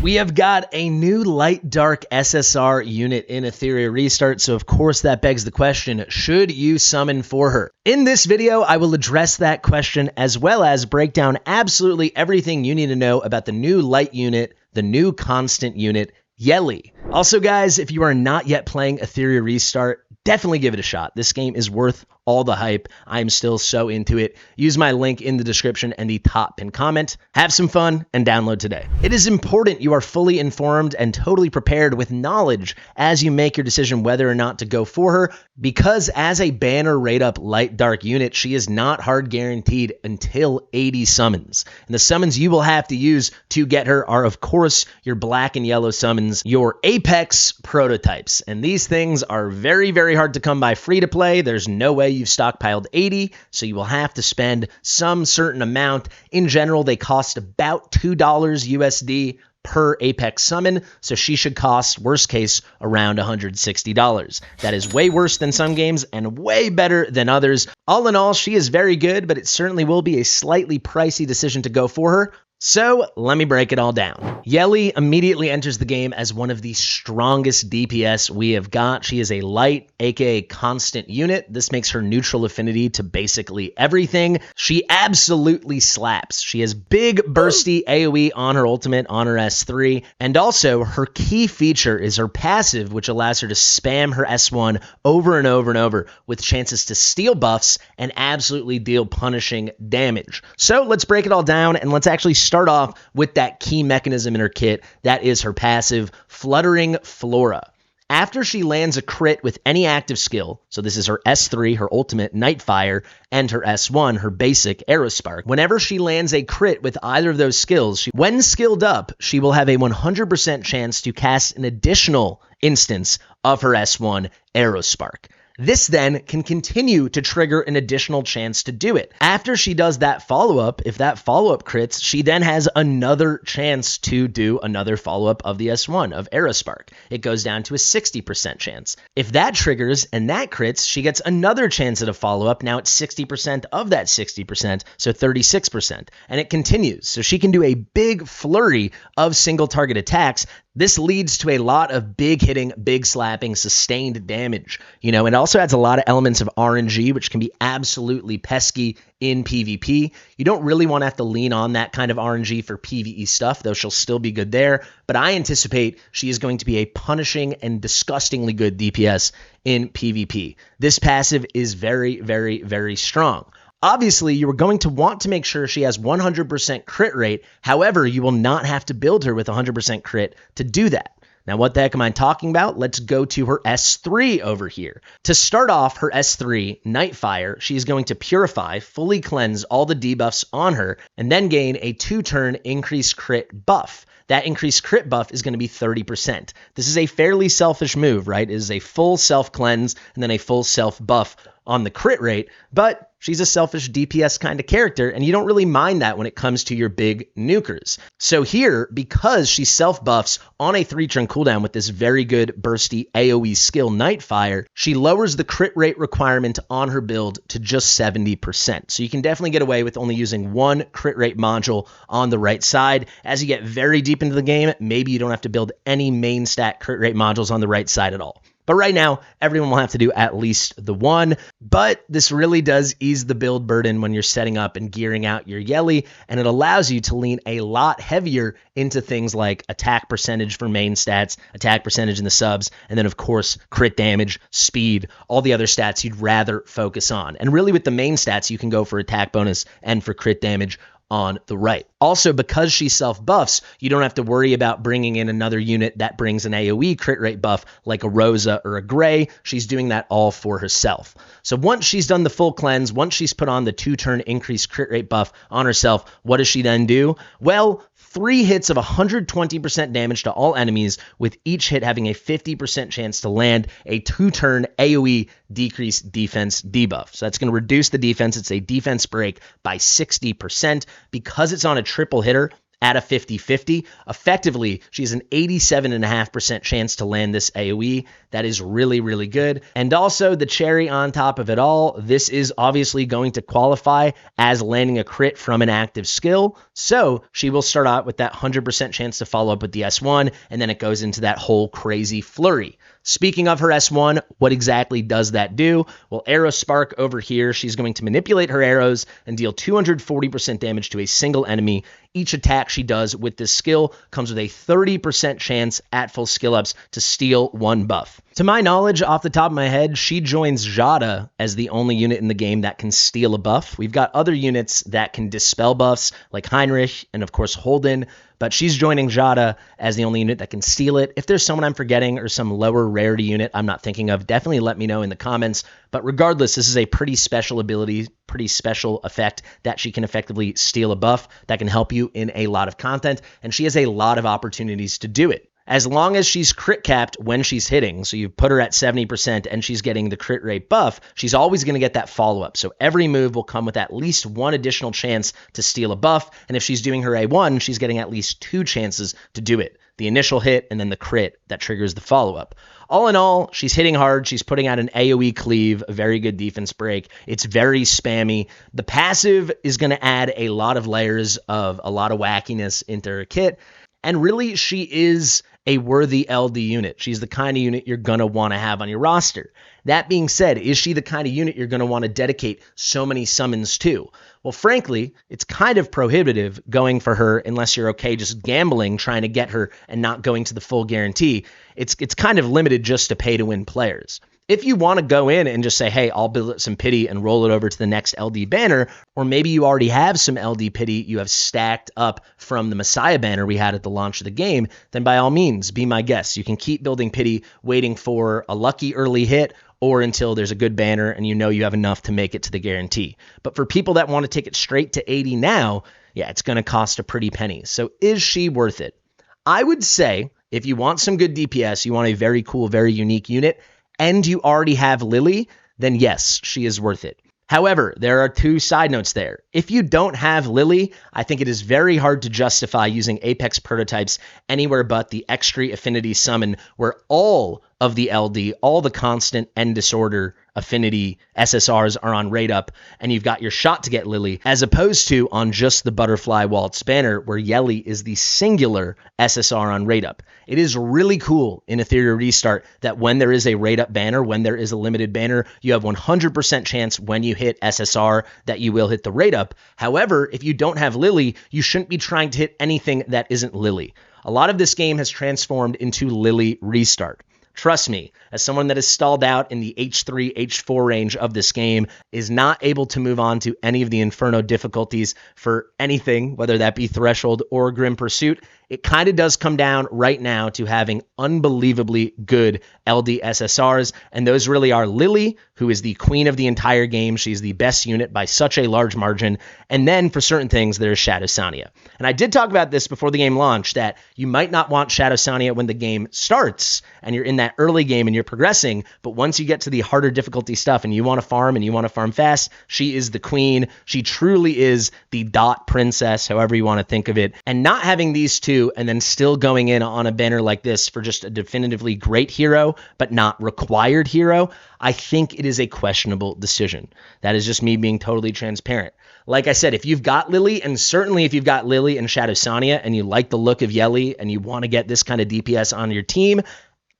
We have got a new light dark SSR unit in Etheria Restart, so of course that begs the question, should you summon for her? In this video, I will address that question as well as break down absolutely everything you need to know about the new light unit, the new constant unit, Yelli. Also guys, if you are not yet playing Etheria Restart, definitely give it a shot. This game is worth all the hype. I'm still so into it. Use my link in the description and the top pinned comment. Have some fun and download today. It is important you are fully informed and totally prepared with knowledge as you make your decision whether or not to go for her, because as a banner rate up light dark unit, she is not hard guaranteed until 80 summons. And the summons you will have to use to get her are of course your black and yellow summons, your Apex prototypes. And these things are very, very hard to come by free to play. There's no way you've stockpiled 80, so you will have to spend some certain amount. In general, they cost about $2 USD per Apex summon, so she should cost, worst case, around $160. That is way worse than some games and way better than others. All in all, she is very good, but it certainly will be a slightly pricey decision to go for her. So let me break it all down. Yelli immediately enters the game as one of the strongest DPS we have got. She is a light, aka constant unit. This makes her neutral affinity to basically everything. She absolutely slaps. She has big bursty AoE on her ultimate, on her S3, and also her key feature is her passive, which allows her to spam her S1 over and over and over with chances to steal buffs and absolutely deal punishing damage. So let's break it all down and let's actually start off with that key mechanism in her kit. That is her passive, Fluttering Flora. After she lands a crit with any active skill, so this is her S3, her ultimate, Nightfire, and her S1, her basic, Aerospark. Whenever she lands a crit with either of those skills, when skilled up, she will have a 100% chance to cast an additional instance of her S1, Aerospark. This then can continue to trigger an additional chance to do it. After she does that follow-up, if that follow-up crits, she then has another chance to do another follow-up of the S1, of Aerospark. It goes down to a 60% chance. If that triggers and that crits, she gets another chance at a follow-up. Now it's 60% of that 60%, so 36%. And it continues. So she can do a big flurry of single target attacks. This leads to a lot of big hitting, big slapping, sustained damage. You know, it also adds a lot of elements of RNG, which can be absolutely pesky in PvP. You don't really want to have to lean on that kind of RNG for PvE stuff, though she'll still be good there. But I anticipate she is going to be a punishing and disgustingly good DPS in PvP. This passive is very, very, very strong. Obviously, you are going to want to make sure she has 100% crit rate. However, you will not have to build her with 100% crit to do that. Now, what the heck am I talking about? Let's go to her S3 over here. To start off her S3, Nightfire, she is going to purify, fully cleanse all the debuffs on her, and then gain a 2-turn increased crit buff. That increased crit buff is going to be 30%. This is a fairly selfish move, right? It is a full self-cleanse and then a full self-buff on the crit rate, but she's a selfish DPS kind of character, and you don't really mind that when it comes to your big nukers. So here, because she self-buffs on a 3-turn cooldown with this very good bursty AoE skill Nightfire, she lowers the crit rate requirement on her build to just 70%. So you can definitely get away with only using one crit rate module on the right side. As you get very deep into the game, maybe you don't have to build any main stat crit rate modules on the right side at all. But right now, everyone will have to do at least the one. But this really does ease the build burden when you're setting up and gearing out your Yelli, and it allows you to lean a lot heavier into things like attack percentage for main stats, attack percentage in the subs, and then of course, crit damage, speed, all the other stats you'd rather focus on. And really with the main stats, you can go for attack bonus and for crit damage on the right. Also, because she self-buffs, you don't have to worry about bringing in another unit that brings an AoE crit rate buff like a Rosa or a Gray. She's doing that all for herself. So once she's done the full cleanse, once she's put on the 2-turn increased crit rate buff on herself, what does she then do? Well, 3 hits of 120% damage to all enemies, with each hit having a 50% chance to land a 2-turn AoE decreased defense debuff. So that's going to reduce the defense. It's a defense break by 60%. Because it's on a triple hitter, at a 50-50. Effectively, she has an 87.5% chance to land this AoE. That is really, really good. And also, the cherry on top of it all, this is obviously going to qualify as landing a crit from an active skill. So she will start out with that 100% chance to follow up with the S1, and then it goes into that whole crazy flurry. Speaking of her S1, what exactly does that do? Well, Arrow Spark over here, she's going to manipulate her arrows and deal 240% damage to a single enemy. Each attack she does with this skill comes with a 30% chance at full skill ups to steal one buff. To my knowledge, off the top of my head, she joins Jada as the only unit in the game that can steal a buff. We've got other units that can dispel buffs like Heinrich and of course Holden, but she's joining Jada as the only unit that can steal it. If there's someone I'm forgetting or some lower rarity unit I'm not thinking of, definitely let me know in the comments. But regardless, this is a pretty special ability, pretty special effect that she can effectively steal a buff that can help you in a lot of content, and she has a lot of opportunities to do it. As long as she's crit capped when she's hitting, so you put her at 70% and she's getting the crit rate buff, she's always going to get that follow-up. So every move will come with at least one additional chance to steal a buff, and if she's doing her A1, she's getting at least 2 chances to do it. The initial hit and then the crit that triggers the follow-up. All in all, she's hitting hard. She's putting out an AoE cleave, a very good defense break. It's very spammy. The passive is going to add a lot of layers of a lot of wackiness into her kit, and really she is a worthy LD unit. She's the kind of unit you're going to want to have on your roster. That being said, is she the kind of unit you're going to want to dedicate so many summons to? Well, frankly, it's kind of prohibitive going for her unless you're okay just gambling, trying to get her and not going to the full guarantee. It's kind of limited just to pay-to-win players. If you want to go in and just say, hey, I'll build some pity and roll it over to the next LD banner, or maybe you already have some LD pity you have stacked up from the Messiah banner we had at the launch of the game, then by all means, be my guest. You can keep building pity, waiting for a lucky early hit or until there's a good banner and you know you have enough to make it to the guarantee. But for people that want to take it straight to 80 now, yeah, it's going to cost a pretty penny. So is she worth it? I would say if you want some good DPS, you want a very cool, very unique unit, and you already have Lily, then yes, she is worth it. However, there are 2 side notes there. If you don't have Lily, I think it is very hard to justify using Apex prototypes anywhere but the Extreme Affinity Summon, where all of the LD, all the constant and disorder affinity SSRs are on rate up, and you've got your shot to get Lily, as opposed to on just the Butterfly Waltz banner, where Yelli is the singular SSR on rate up. It is really cool in Etheria Restart that when there is a rate up banner, when there is a limited banner, you have 100% chance when you hit SSR that you will hit the rate up. However, if you don't have Lily, you shouldn't be trying to hit anything that isn't Lily. A lot of this game has transformed into Lily Restart. Trust me, as someone that is stalled out in the H3, H4 range of this game, is not able to move on to any of the Inferno difficulties for anything, whether that be Threshold or Grim Pursuit, it kind of does come down right now to having unbelievably good LD SSRs, and those really are Lily, who is the queen of the entire game. She's the best unit by such a large margin, and then for certain things, there's Shadow Sania. And I did talk about this before the game launched, that you might not want Shadow Sania when the game starts, and you're in that early game and you're progressing, but once you get to the harder difficulty stuff and you want to farm fast, she is the queen. She truly is the dot princess, however you want to think of it. And not having these 2 and then still going in on a banner like this for just a definitively great hero, but not required hero, I think it is a questionable decision. That is just me being totally transparent. Like I said, if you've got Lily, and certainly if you've got Lily and Shadow Sania, and you like the look of Yelli, and you want to get this kind of DPS on your team,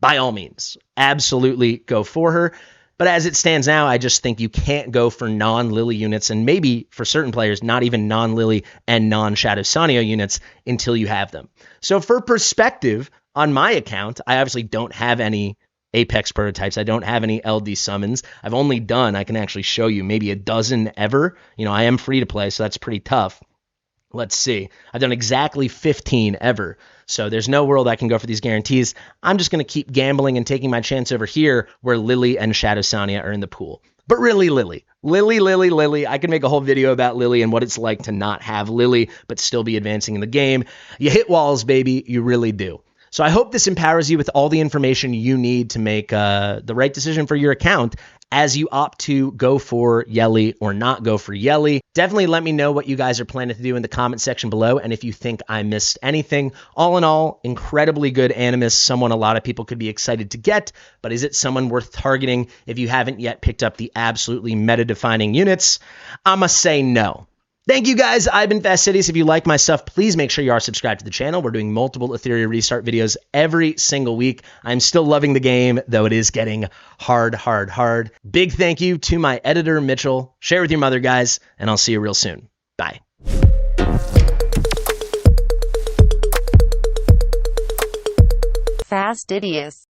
by all means, absolutely go for her. But as it stands now, I just think you can't go for non-Lily units, and maybe for certain players, not even non-Lily and non-Shadow Sania units until you have them. So for perspective, on my account, I obviously don't have any Apex prototypes. I don't have any LD summons. I've only done, I can actually show you, maybe a dozen ever. You know, I am free to play, so that's pretty tough. Let's see. I've done exactly 15 ever. So there's no world I can go for these guarantees. I'm just going to keep gambling and taking my chance over here where Lily and Shadow Sania are in the pool. But really, Lily. I can make a whole video about Lily and what it's like to not have Lily, but still be advancing in the game. You hit walls, baby. You really do. So I hope this empowers you with all the information you need to make the right decision for your account. as you opt to go for Yelli or not go for Yelli. Definitely let me know what you guys are planning to do in the comment section below, and if you think I missed anything. All in all, incredibly good Animus, someone a lot of people could be excited to get, but is it someone worth targeting if you haven't yet picked up the absolutely meta-defining units? I'ma say no. Thank you guys. I've been Fastidious. If you like my stuff, please make sure you are subscribed to the channel. We're doing multiple Etheria restart videos every single week. I'm still loving the game, though it is getting hard. Big thank you to my editor, Mitchell. Share with your mother, guys, and I'll see you real soon. Bye. Fastidious.